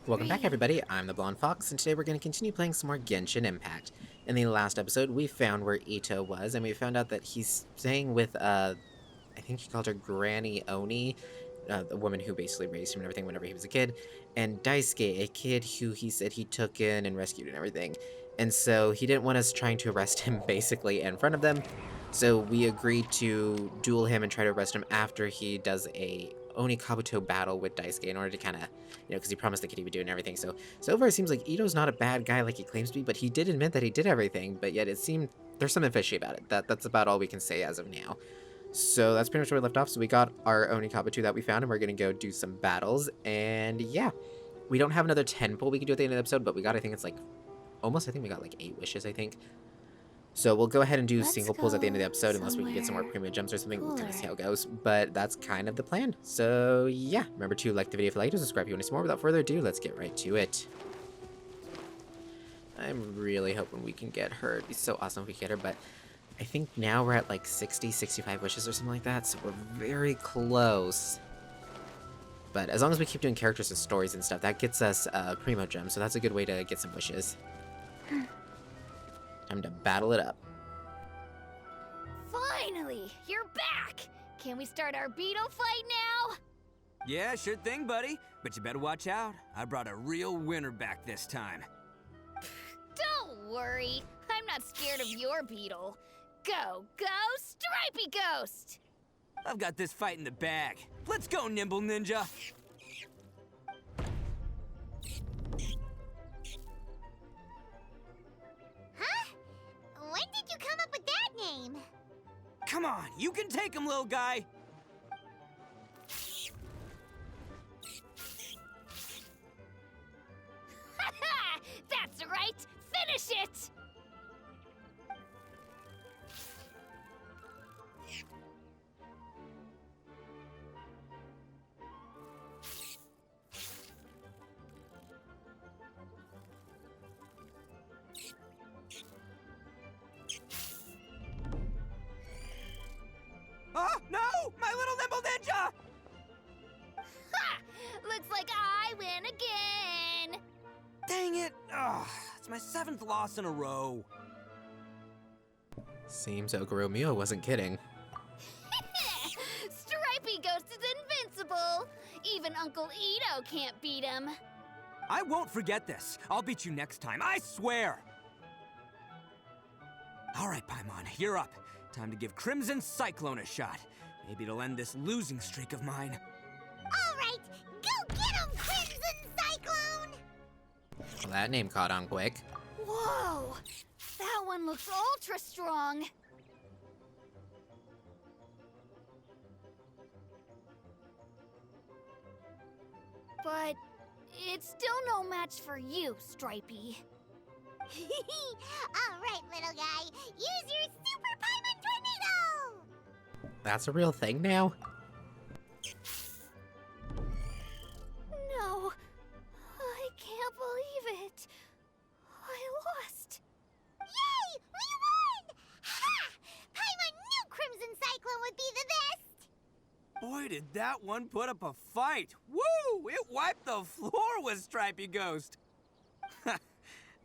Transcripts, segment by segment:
Welcome back, everybody. I'm the Blonde Fox, and today we're going to continue playing some more Genshin Impact. In the last episode, we found where Ito was, and we found out that he's staying with, I think he called her Granny Oni, the woman who basically raised him and everything whenever he was a kid, and Daisuke, a kid who he said he took in and rescued and everything. And so he didn't want us trying to arrest him, basically, in front of them, so we agreed to duel him and try to arrest him after he does a Oni Kabuto battle with Daisuke in order to kind of, because he promised the kid he would do and everything. So far it seems like Ito's not a bad guy like he claims to be, but he did admit that he did everything, but yet it seemed there's something fishy about it. That's about all we can say as of now. So that's pretty much where we left off. So we got our Oni Kabuto that we found, and we're going to go do some battles, and yeah. We don't have another 10 pull we can do at the end of the episode, but we got, I think it's like, almost, I think we got like 8 wishes, I think. So we'll go ahead and do single pulls at the end of the episode unless we can get some more premium gems or something. We'll kind of see how it goes. But that's kind of the plan. So yeah, remember to like the video if you liked it, subscribe if you want to see more. Without further ado, let's get right to it. I'm really hoping we can get her. It'd be so awesome if we get her, but I think now we're at like 60, 65 wishes or something like that. So we're very close. But as long as we keep doing characters and stories and stuff, that gets us primo gems. So that's a good way to get some wishes. Time to battle it up. Finally, you're back! Can we start our beetle fight now? Yeah, sure thing, buddy. But you better watch out. I brought a real winner back this time. Don't worry, I'm not scared of your beetle. Go, Stripey Ghost! I've got this fight in the bag. Let's go, Nimble Ninja! Huh? When did you come up with that name? Come on, you can take him, little guy! Haha! That's right! Finish it! Oh, no! My little Nimble Ninja! Ha! Looks like I win again! Dang it! Ugh, it's my 7th loss in a row. Seems Ogoro miHo wasn't kidding. Stripey Ghost is invincible! Even Uncle Ito can't beat him. I won't forget this. I'll beat you next time, I swear! Alright, Paimon, you're up. Time to give Crimson Cyclone a shot. Maybe it'll end this losing streak of mine. All right, go get him, Crimson Cyclone! Well, that name caught on quick. Whoa! That one looks ultra strong! But it's still no match for you, Stripey. All right, little guy, use your Super Paimon Tornado! That's a real thing now? No, I can't believe it. I lost. Yay! We won! Ha! Paimon knew Crimson Cyclone would be the best! Boy, did that one put up a fight! Woo! It wiped the floor with Stripey Ghost!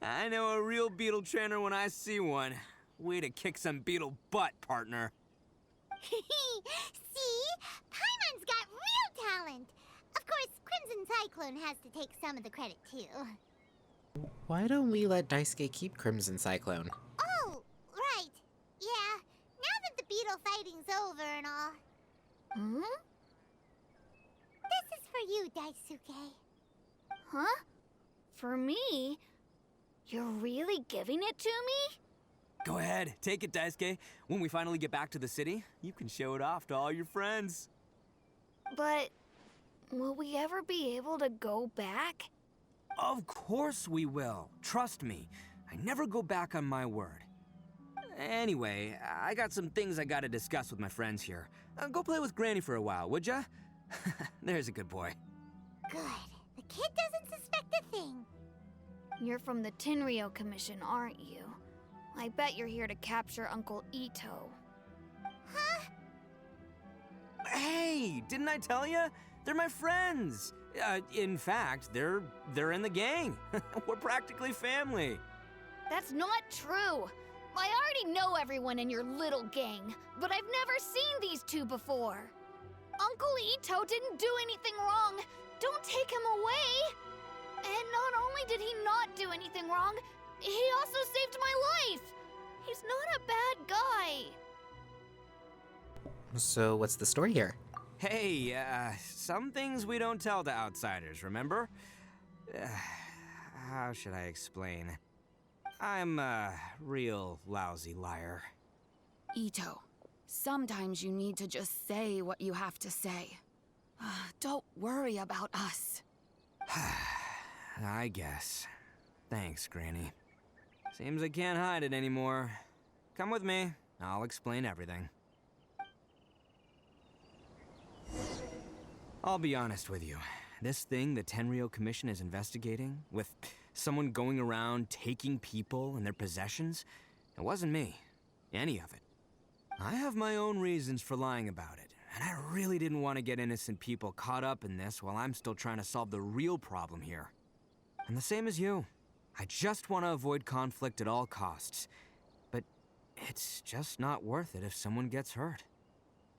I know a real beetle trainer when I see one. Way to kick some beetle butt, partner. See? Paimon's got real talent! Of course, Crimson Cyclone has to take some of the credit, too. Why don't we let Daisuke keep Crimson Cyclone? Oh, right. Yeah, now that the beetle fighting's over and all. Hmm? This is for you, Daisuke. Huh? For me? You're really giving it to me? Go ahead, take it, Daisuke. When we finally get back to the city, you can show it off to all your friends. But will we ever be able to go back? Of course we will. Trust me. I never go back on my word. Anyway, I got some things I gotta discuss with my friends here. Go play with Granny for a while, would ya? There's a good boy. Good. The kid doesn't suspect a thing. You're from the Tenryou Commission, aren't you? I bet you're here to capture Uncle Ito. Huh? Hey, didn't I tell ya? They're my friends. In fact, they're in the gang. We're practically family. That's not true. I already know everyone in your little gang, but I've never seen these two before. Uncle Ito didn't do anything wrong. Don't take him away. And not only did he not do anything wrong, he also saved my life. He's not a bad guy. So what's the story here? Hey, some things we don't tell to outsiders, remember? How should I explain? I'm a real lousy liar. Ito, sometimes you need to just say what you have to say. Don't worry about us. I guess. Thanks, Granny. Seems I can't hide it anymore. Come with me. I'll explain everything. I'll be honest with you. This thing the Tenryou Commission is investigating, with someone going around taking people and their possessions, it wasn't me. Any of it. I have my own reasons for lying about it, and I really didn't want to get innocent people caught up in this while I'm still trying to solve the real problem here. And the same as you. I just want to avoid conflict at all costs. But it's just not worth it if someone gets hurt.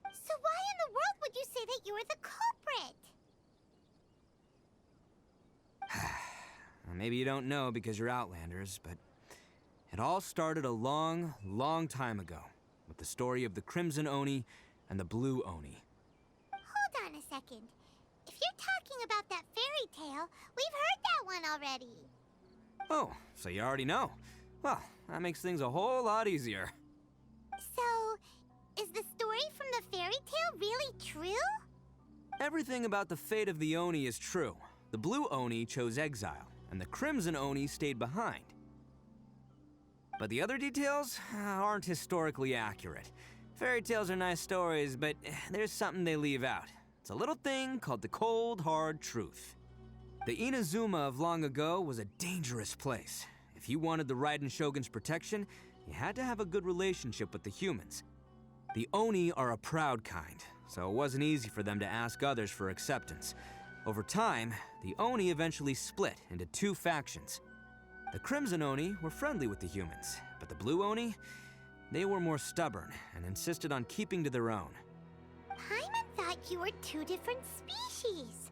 So why in the world would you say that you were the culprit? Maybe you don't know because you're Outlanders, but it all started a long, long time ago with the story of the Crimson Oni and the Blue Oni. Hold on a second. If you're talking about that fairy tale, we've heard that one already. Oh, so you already know. Well, that makes things a whole lot easier. So, is the story from the fairy tale really true? Everything about the fate of the Oni is true. The Blue Oni chose exile, and the Crimson Oni stayed behind. But the other details aren't historically accurate. Fairy tales are nice stories, but there's something they leave out. It's a little thing called the cold, hard truth. The Inazuma of long ago was a dangerous place. If you wanted the Raiden Shogun's protection, you had to have a good relationship with the humans. The Oni are a proud kind, so it wasn't easy for them to ask others for acceptance. Over time, the Oni eventually split into two factions. The Crimson Oni were friendly with the humans, but the Blue Oni, they were more stubborn and insisted on keeping to their own. Paimon thought you were two different species.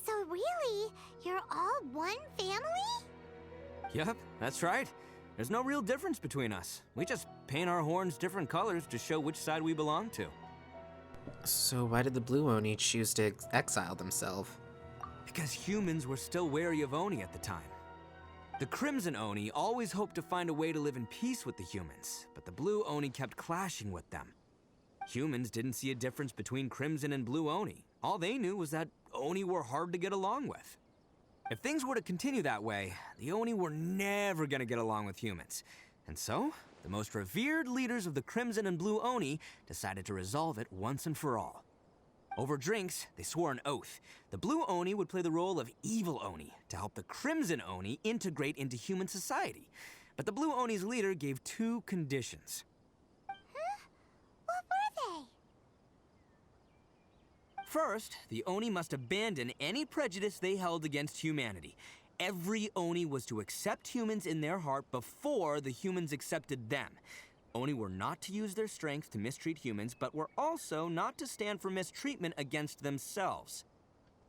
So really, you're all one family? Yep, that's right. There's no real difference between us. We just paint our horns different colors to show which side we belong to. So why did the Blue Oni choose to exile themselves? Because humans were still wary of Oni at the time. The Crimson Oni always hoped to find a way to live in peace with the humans, but the Blue Oni kept clashing with them. Humans didn't see a difference between Crimson and Blue Oni. All they knew was that Oni were hard to get along with. If things were to continue that way, the Oni were never gonna get along with humans. And so, the most revered leaders of the Crimson and Blue Oni decided to resolve it once and for all. Over drinks, they swore an oath. The Blue Oni would play the role of evil Oni to help the Crimson Oni integrate into human society. But the Blue Oni's leader gave two conditions. Huh? What were they? First, the Oni must abandon any prejudice they held against humanity. Every Oni was to accept humans in their heart before the humans accepted them. Oni were not to use their strength to mistreat humans, but were also not to stand for mistreatment against themselves.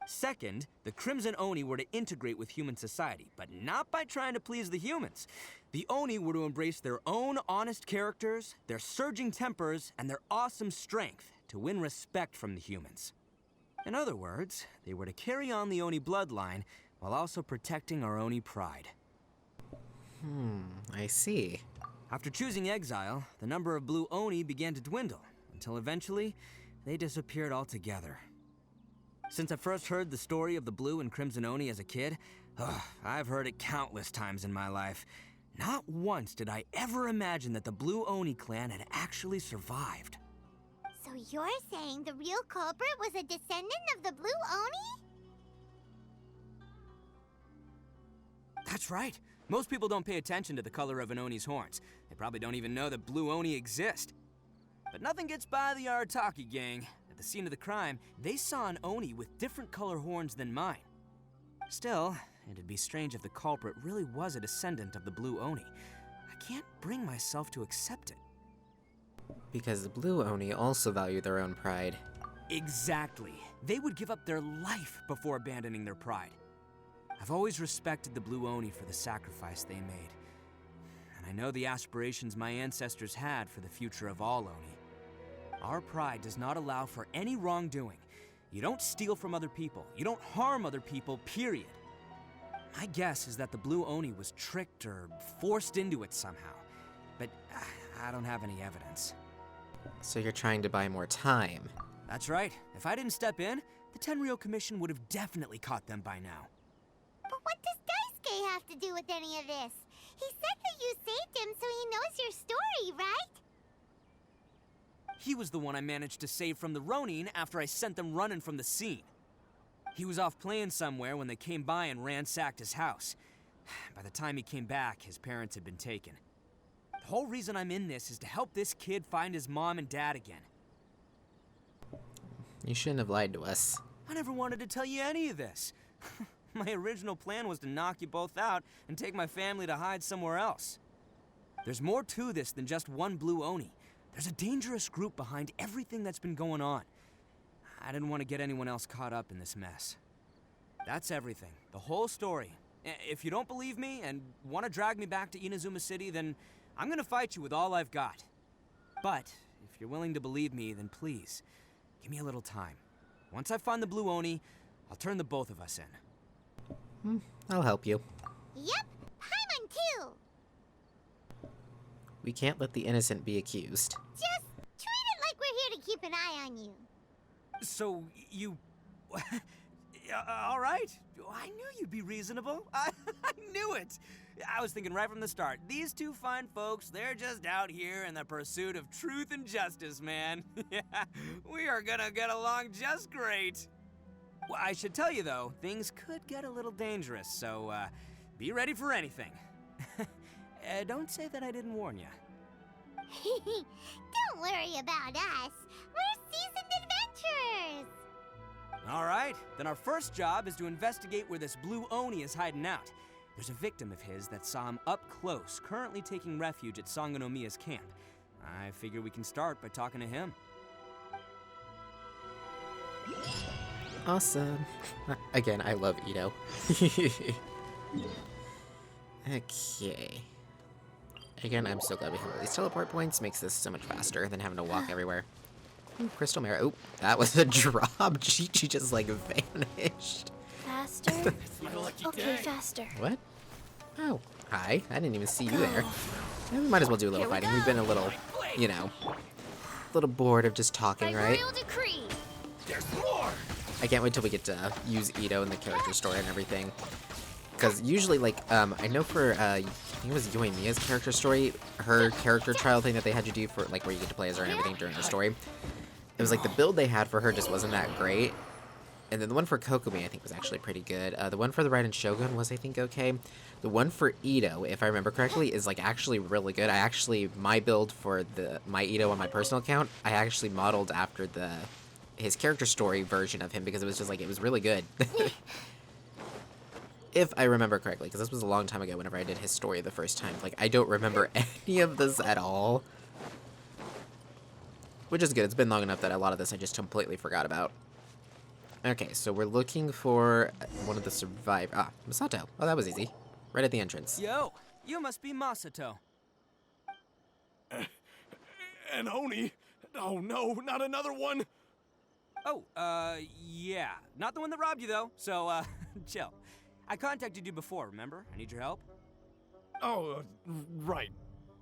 Second, the Crimson Oni were to integrate with human society, but not by trying to please the humans. The Oni were to embrace their own honest characters, their surging tempers, and their awesome strength to win respect from the humans. In other words, they were to carry on the Oni bloodline while also protecting our Oni pride. I see. After choosing exile, the number of Blue Oni began to dwindle, until eventually, they disappeared altogether. Since I first heard the story of the Blue and Crimson Oni as a kid, I've heard it countless times in my life. Not once did I ever imagine that the Blue Oni clan had actually survived. So you're saying the real culprit was a descendant of the Blue Oni? That's right. Most people don't pay attention to the color of an Oni's horns. They probably don't even know that Blue Oni exist. But nothing gets by the Arataki gang. At the scene of the crime, they saw an Oni with different color horns than mine. Still, it'd be strange if the culprit really was a descendant of the Blue Oni. I can't bring myself to accept it. Because the Blue Oni also value their own pride. Exactly. They would give up their life before abandoning their pride. I've always respected the Blue Oni for the sacrifice they made. And I know the aspirations my ancestors had for the future of all Oni. Our pride does not allow for any wrongdoing. You don't steal from other people. You don't harm other people, period. My guess is that the Blue Oni was tricked or forced into it somehow. But I don't have any evidence. So you're trying to buy more time. That's right. If I didn't step in, the Tenryou Commission would have definitely caught them by now. But what does Daisuke have to do with any of this? He said that you saved him so he knows your story, right? He was the one I managed to save from the Ronin after I sent them running from the scene. He was off playing somewhere when they came by and ransacked his house. By the time he came back, his parents had been taken. The whole reason I'm in this is to help this kid find his mom and dad again. You shouldn't have lied to us. I never wanted to tell you any of this. My original plan was to knock you both out and take my family to hide somewhere else. There's more to this than just one Blue Oni. There's a dangerous group behind everything that's been going on. I didn't want to get anyone else caught up in this mess. That's everything. The whole story. If you don't believe me and want to drag me back to Inazuma City, then I'm gonna fight you with all I've got. But if you're willing to believe me, then please, give me a little time. Once I find the Blue Oni, I'll turn the both of us in. I'll help you. Yep, Paimon too. We can't let the innocent be accused. Just treat it like we're here to keep an eye on you. So, you... all right. I knew you'd be reasonable. I knew it. I was thinking right from the start, these two fine folks, they're just out here in the pursuit of truth and justice, man. Yeah, we are gonna get along just great. Well, I should tell you, though, things could get a little dangerous, so be ready for anything. Don't say that I didn't warn you. Don't worry about us. We're seasoned adventurers. All right, then our first job is to investigate where this Blue Oni is hiding out. There's a victim of his that saw him up close, currently taking refuge at Sangonomiya's camp. I figure we can start by talking to him. Awesome. Again, I love Ito. Okay. Again, I'm so glad we have all these teleport points. Makes this so much faster than having to walk everywhere. Ooh, Crystal Mirror. Oh, that was a drop. She just like vanished. Faster? Okay, faster. What? Oh, hi. I didn't even see you there. Yeah, we might as well do a little Here we fighting. We've been a little, you know, a little bored of just talking, By right? royal decree. I can't wait till we get to use Ito in the character story and everything. Because usually, like, I know for, I think it was Yoimiya's character story, her character trial thing that they had you do for, like, where you get to play as her and everything during the story. It was like the build they had for her just wasn't that great. And then the one for Kokumi, I think, was actually pretty good. The one for the Raiden Shogun was, I think, okay. The one for Ito, if I remember correctly, is, like, actually really good. My build for my Ito on my personal account, I actually modeled after his character story version of him because it was just, like, it was really good. If I remember correctly, because this was a long time ago whenever I did his story the first time. Like, I don't remember any of this at all. Which is good. It's been long enough that a lot of this I just completely forgot about. Okay, so we're looking for one of the survivors. Ah, Masato. Oh, that was easy. Right at the entrance. Yo, you must be Masato. An Oni? Oh no, not another one! Oh, yeah. Not the one that robbed you, though, so, chill. I contacted you before, remember? I need your help. Oh, right.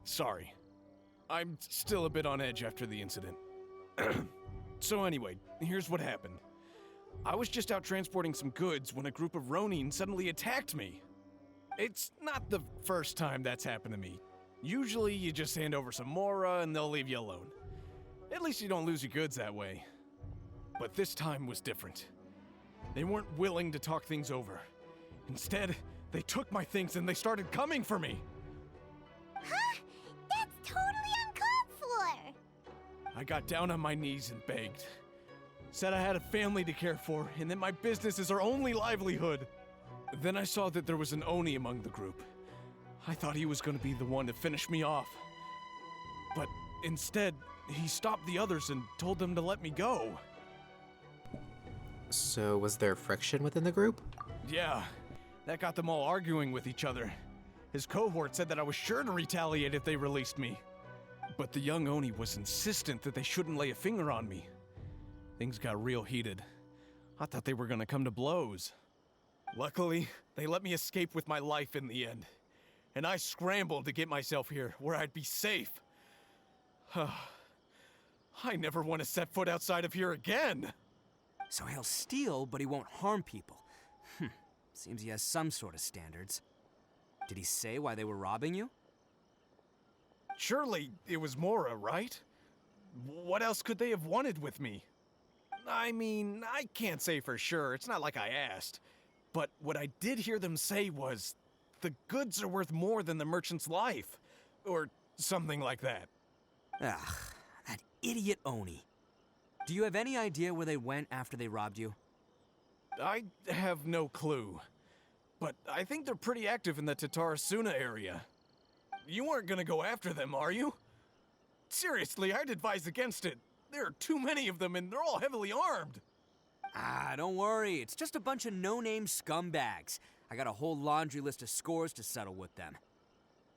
Sorry. I'm still a bit on edge after the incident. So anyway, here's what happened. I was just out transporting some goods when a group of Ronin suddenly attacked me. It's not the first time that's happened to me. Usually you just hand over some Mora and they'll leave you alone. At least you don't lose your goods that way. But this time was different. They weren't willing to talk things over. Instead, they took my things and they started coming for me. Huh? That's totally uncalled for. I got down on my knees and begged. Said I had a family to care for and that my business is our only livelihood. Then I saw that there was an Oni among the group. I thought he was going to be the one to finish me off. But instead, he stopped the others and told them to let me go. So, was there friction within the group? Yeah, that got them all arguing with each other. His cohort said that I was sure to retaliate if they released me. But the young Oni was insistent that they shouldn't lay a finger on me. Things got real heated. I thought they were gonna come to blows. Luckily, they let me escape with my life in the end. And I scrambled to get myself here, where I'd be safe. I never want to set foot outside of here again! So he'll steal, but he won't harm people. Seems he has some sort of standards. Did he say why they were robbing you? Surely it was Mora, right? What else could they have wanted with me? I mean, I can't say for sure, it's not like I asked. But what I did hear them say was, the goods are worth more than the merchant's life. Or something like that. Ugh, that idiot Oni. Do you have any idea where they went after they robbed you? I have no clue. But I think they're pretty active in the Tatarasuna area. You aren't gonna go after them, are you? Seriously, I'd advise against it. There are too many of them and they're all heavily armed. Ah, don't worry. It's just a bunch of no-name scumbags. I got a whole laundry list of scores to settle with them.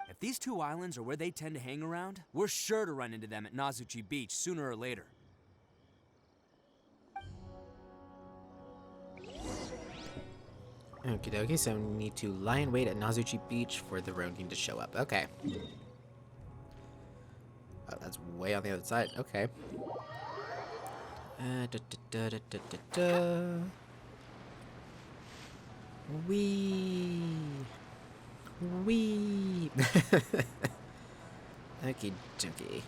If these two islands are where they tend to hang around, we're sure to run into them at Nazuchi Beach sooner or later. Okie dokie, so we need to lie in wait at Nazuchi Beach for the Ronin to show up. Okay. Oh, that's way on the other side. Okay. Wee. Wee. Okie dokie.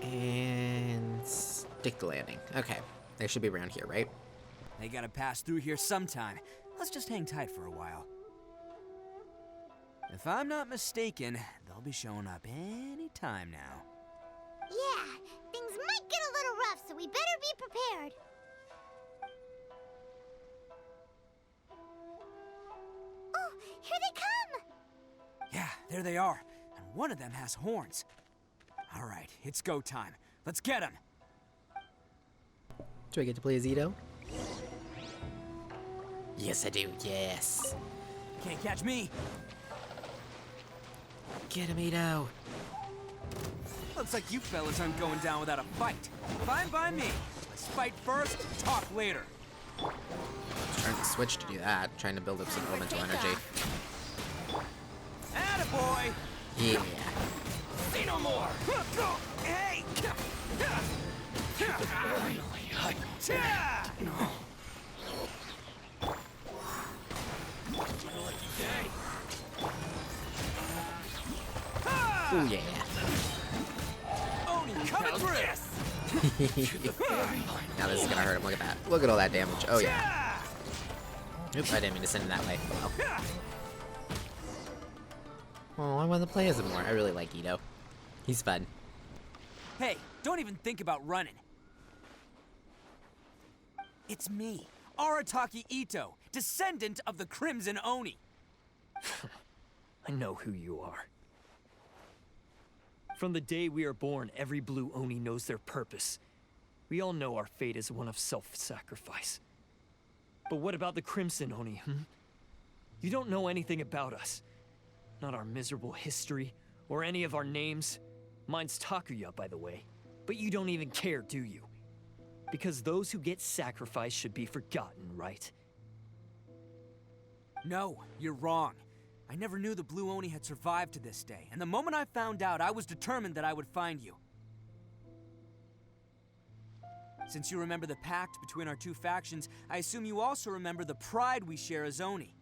And stick the landing. Okay. They should be around here, right? They gotta pass through here sometime. Let's just hang tight for a while. If I'm not mistaken, they'll be showing up any time now. Yeah, things might get a little rough, so we better be prepared. Oh, here they come! Yeah, there they are. And one of them has horns. All right, it's go time. Let's get him. Do I get to play as Ito? Yes, I do. Yes. Can't catch me. Get him, Ito. Looks like you fellas aren't going down without a fight. Fine by me. Let's fight first, talk later. Trying to switch to do that. Trying to build up some elemental energy. Attaboy! Yeah. Say no more! Hey! Ooh, yeah. Oni, coming through! Now this is gonna hurt him. Look at that. Look at all that damage. Oh, yeah. Oops, I didn't mean to send him that way. Oh, I want to play as him more. I really like Ito. He's fun. Hey, don't even think about running. It's me, Arataki Ito, descendant of the Crimson Oni. I know who you are. From the day we are born, every blue Oni knows their purpose. We all know our fate is one of self-sacrifice. But what about the Crimson Oni, You don't know anything about us. Not our miserable history, or any of our names. Mine's Takuya, by the way. But you don't even care, do you? Because those who get sacrificed should be forgotten, right? No, you're wrong. I never knew the Blue Oni had survived to this day, and the moment I found out, I was determined that I would find you. Since you remember the pact between our two factions, I assume you also remember the pride we share as Oni.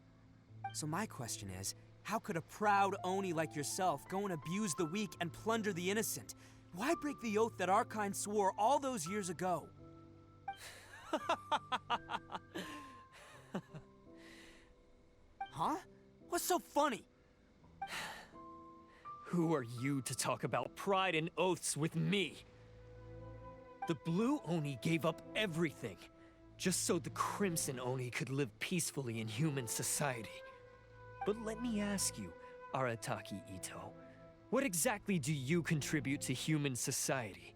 So my question is, how could a proud Oni like yourself go and abuse the weak and plunder the innocent? Why break the oath that our kind swore all those years ago? Huh? What's so funny? Who are you to talk about pride and oaths with me? The Blue Oni gave up everything. just so the Crimson Oni could live peacefully in human society. But let me ask you, Arataki Ito, what exactly do you contribute to human society?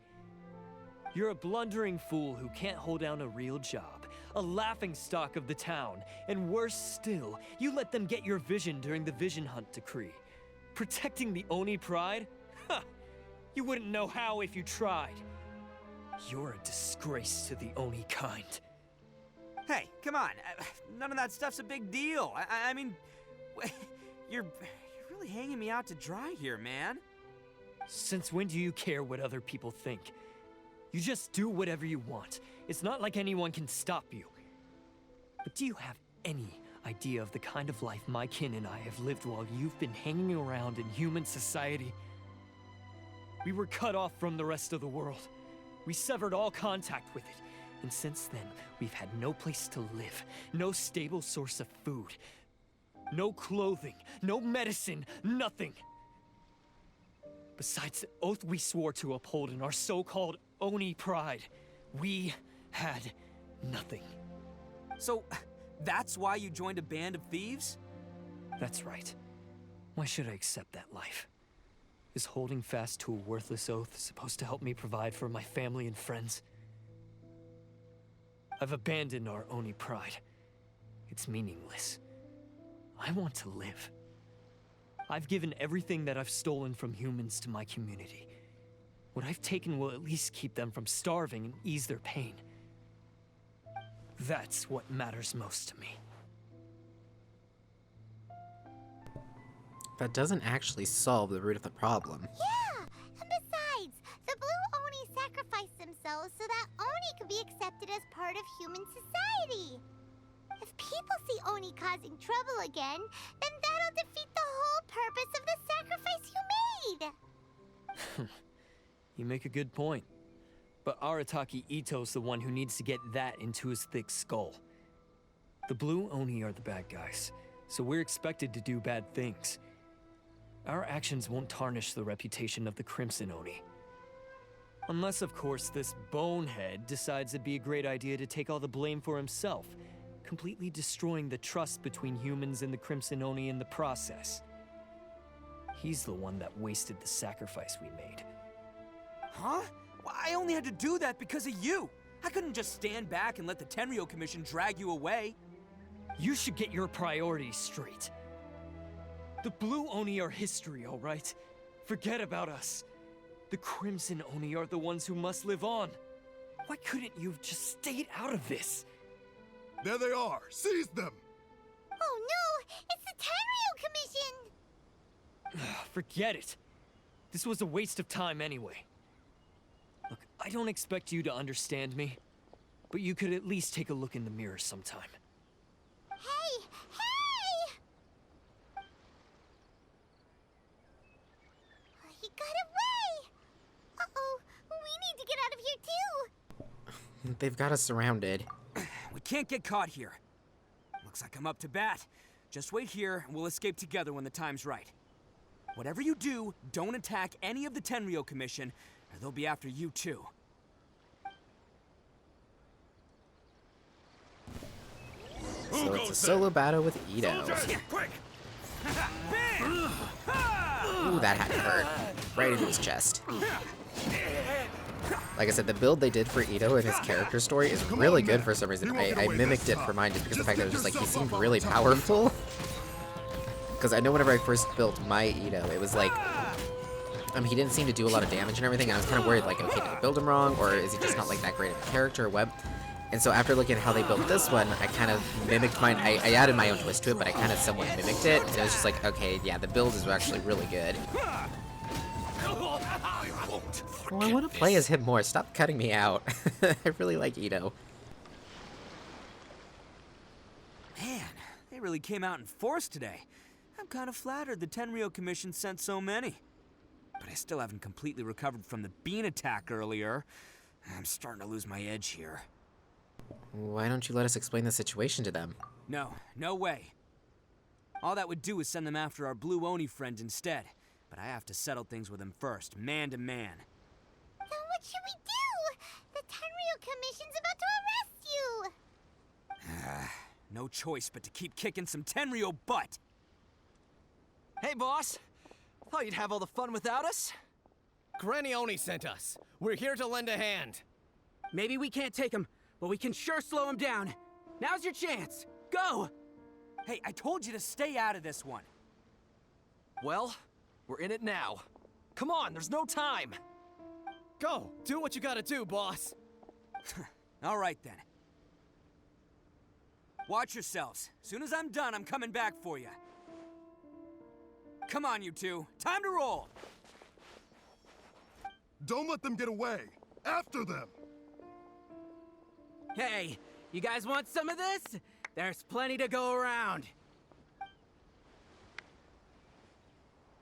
You're a blundering fool who can't hold down a real job, a laughingstock of the town, and worse still, you let them get your vision during the Vision Hunt decree. Protecting the Oni pride? Ha! You wouldn't know how if you tried. You're a disgrace to the Oni kind. Hey, come on. None of that stuff's a big deal. I mean, you're really hanging me out to dry here, man. Since when do you care what other people think? You just do whatever you want. It's not like anyone can stop you. But do you have any idea of the kind of life my kin and I have lived while you've been hanging around in human society? We were cut off from the rest of the world. We severed all contact with it. And since then, we've had no place to live, no stable source of food, no clothing, no medicine, nothing. Besides the oath we swore to uphold in our so-called Oni pride, we had nothing. So, that's why you joined a band of thieves? That's right. Why should I accept that life? Is holding fast to a worthless oath supposed to help me provide for my family and friends? I've abandoned our Oni pride. It's meaningless. I want to live. I've given everything that I've stolen from humans to my community. What I've taken will at least keep them from starving and ease their pain. That's what matters most to me. That doesn't actually solve the root of the problem. Yeah! And besides, the Blue Oni sacrificed themselves so that Oni could be accepted as part of human society. If people see Oni causing trouble again, then that'll defeat the whole purpose of the sacrifice you made! You make a good point. But Arataki Ito's the one who needs to get that into his thick skull. The Blue Oni are the bad guys, so we're expected to do bad things. Our actions won't tarnish the reputation of the Crimson Oni. Unless, of course, this bonehead decides it'd be a great idea to take all the blame for himself, completely destroying the trust between humans and the Crimson Oni in the process. He's the one that wasted the sacrifice we made. Huh? Well, I only had to do that because of you. I couldn't just stand back and let the Tenryou Commission drag you away. You should get your priorities straight. The Blue Oni are history, all right? Forget about us. The Crimson Oni are the ones who must live on. Why couldn't you have just stayed out of this? There they are! Seize them! Oh no! It's the Tenryou Commission! Forget it. This was a waste of time anyway. Look, I don't expect you to understand me, but you could at least take a look in the mirror sometime. Hey! Hey! He got away! Uh-oh, we need to get out of here too! They've got us surrounded. We can't get caught here. Looks like I'm up to bat. Just wait here, and we'll escape together when the time's right. Whatever you do, don't attack any of the Tenryou Commission, or they'll be after you too. So it's a solo battle with Ito. Quick! Ooh, that had to hurt. Right into his chest. Like I said, the build they did for Ito and his character story is really good for some reason. I mimicked it for mine just because of the fact that it was just like, he seemed really powerful. Because I know whenever I first built my Ito, it was like, he didn't seem to do a lot of damage and everything, and I was kind of worried, like, okay, did I build him wrong, or is he just not, like, that great of a character, or what? And so after looking at how they built this one, I kind of mimicked mine. I added my own twist to it, but I kind of somewhat mimicked it, and it was just like, okay, yeah, the build is actually really good. Well, I want to play as him more. Stop cutting me out. I really like Ito. Man, they really came out in force today. I'm kind of flattered the Tenryou Commission sent so many. But I still haven't completely recovered from the bean attack earlier. I'm starting to lose my edge here. Why don't you let us explain the situation to them? No, no way. All that would do is send them after our Blue Oni friend instead. But I have to settle things with him first, man to man. Then what should we do? The Tenryou Commission's about to arrest you! no choice but to keep kicking some Tenryo butt. Hey, boss. Thought you'd have all the fun without us? Granny Oni sent us. We're here to lend a hand. Maybe we can't take him, but we can sure slow him down. Now's your chance. Go! Hey, I told you to stay out of this one. Well, we're in it now. Come on, there's no time. Go, do what you gotta do, boss. All right, then. Watch yourselves. Soon as I'm done, I'm coming back for you. Come on, you two. Time to roll! Don't let them get away. After them. Hey, you guys want some of this? There's plenty to go around.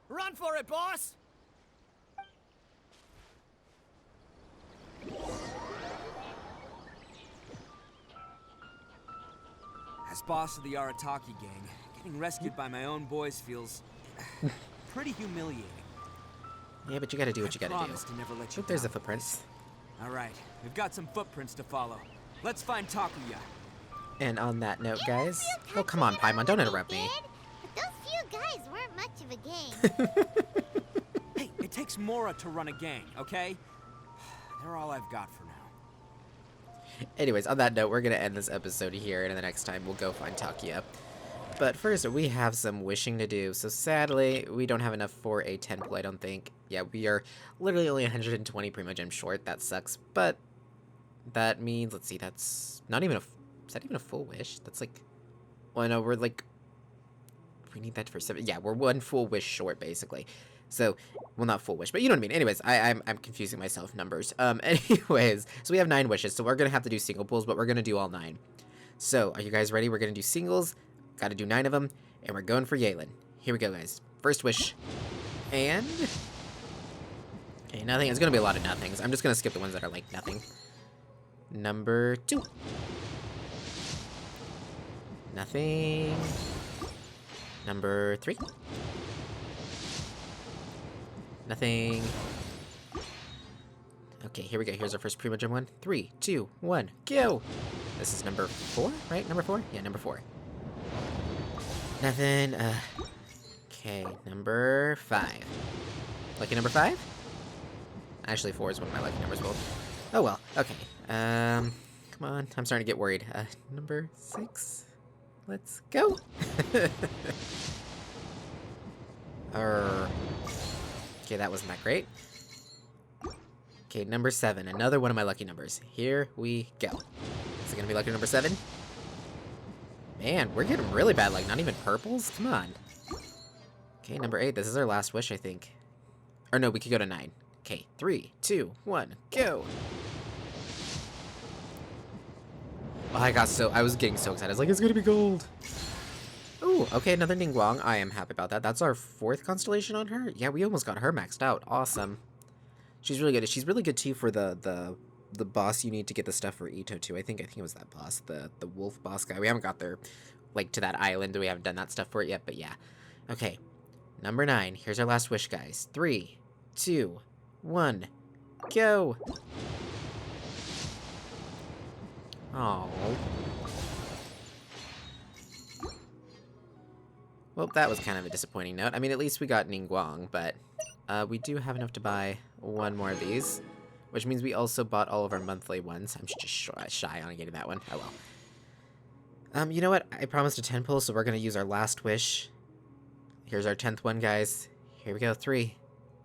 Run for it, boss! As boss of the Arataki gang, getting rescued by my own boys feels pretty humiliating. Yeah, but you gotta do what you gotta Promise do. to never let you Oop, there's the down. footprints. All right, we've got some footprints to follow. Let's find Takuya. And on that note, guys... Oh, come on, Paimon, don't interrupt me. But those few guys weren't much of a gang. Hey, it takes Mora to run a gang, okay? They're all I've got for now. Anyways, on that note, we're gonna end this episode here, and the next time we'll go find Takuya. But first, we have some wishing to do, so sadly, we don't have enough for a 10 pull, I don't think. Yeah, we are literally only 120 Primo Gem short, that sucks, but that means, let's see, that's not even a, is that even a full wish? That's like, well, no, we're like, we need that for 7, yeah, we're 1 full wish short, basically. So, well, not full wish, but you know what I mean. Anyways, I'm confusing myself numbers. Anyways, so we have 9 wishes, so we're gonna have to do single pulls, but we're gonna do all 9. So, are you guys ready? We're gonna do singles, gotta do 9 of them, and we're going for Yalen. Here we go, guys. First wish, and... okay, nothing. It's gonna be a lot of nothings. I'm just gonna skip the ones that are like nothing. Number 2. Nothing. Number 3. Nothing. Okay, here we go. Here's our first Primo Gem one. 3, 2, 1, go! This is number 4, right? Number 4? Yeah, number 4. Nothing. Okay, number 5. Lucky number 5? Actually, 4 is one of my lucky numbers. Well, oh well. Okay. Come on. I'm starting to get worried. Number 6. Let's go. Okay, that wasn't that great. Okay, number 7. Another one of my lucky numbers. Here we go. Is it gonna be lucky number 7? Man, we're getting really bad, like, not even purples? Come on. Okay, number 8. This is our last wish, I think. Or no, we could go to 9. Okay, 3, 2, 1, go! Oh, I was getting so excited. I was like, it's gonna be gold! Ooh, okay, another Ningguang. I am happy about that. That's our 4th constellation on her? Yeah, we almost got her maxed out. Awesome. She's really good. She's really good, too, for the boss you need to get the stuff for Ito, too. I think it was that boss, the wolf boss guy. We haven't got there, like, to that island. We haven't done that stuff for it yet, but yeah. Okay, number 9. Here's our last wish, guys. 3, 2, 1, go! Oh. Well, that was kind of a disappointing note. I mean, at least we got Ningguang, but we do have enough to buy 1 more of these, which means we also bought all of our monthly ones. I'm just shy on getting that one. Oh well. You know what? I promised a 10 pull, so we're going to use our last wish. Here's our 10th one, guys. Here we go. 3,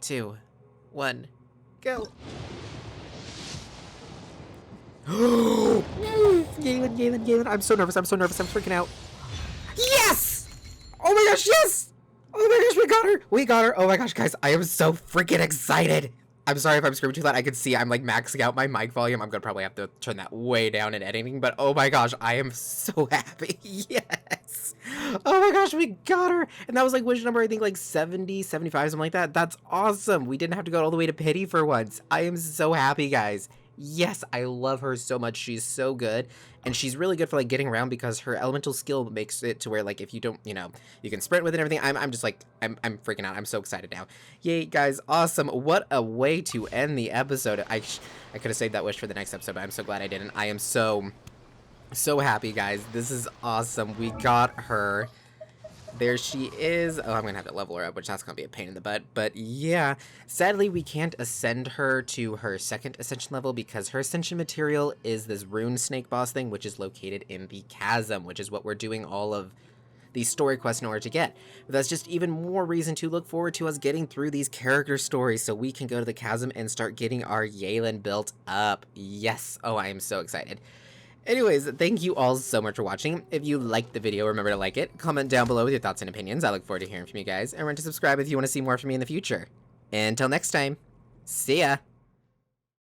2, 1, go! Galen. I'm so nervous. I'm freaking out. Yes! Oh my gosh, yes! Oh my gosh, we got her! Oh my gosh, guys, I am so freaking excited! I'm sorry if I'm screaming too loud. I can see I'm like maxing out my mic volume. I'm gonna probably have to turn that way down in editing, but oh my gosh, I am so happy. Yes! Oh my gosh, we got her! And that was like wish number, I think like 70, 75, something like that. That's awesome! We didn't have to go all the way to pity for once. I am so happy, guys. Yes, I love her so much. She's so good. And she's really good for, like, getting around because her elemental skill makes it to where, like, if you don't, you know, you can sprint with it and everything. I'm just, like, I'm freaking out. I'm so excited now. Yay, guys. Awesome. What a way to end the episode. I could have saved that wish for the next episode, but I'm so glad I didn't. I am so So happy, guys. This is awesome. We got her. There she is. Oh, I'm gonna have to level her up, which that's gonna be a pain in the butt. But yeah, sadly, we can't ascend her to her second ascension level because her ascension material is this rune snake boss thing, which is located in the chasm, which is what we're doing all of these story quests in order to get. But that's just even more reason to look forward to us getting through these character stories so we can go to the chasm and start getting our Yalen built up. Yes. Oh, I am so excited. Anyways, thank you all so much for watching. If you liked the video, remember to like it, comment down below with your thoughts and opinions. I look forward to hearing from you guys, and remember to subscribe if you want to see more from me in the future. Until next time, see ya!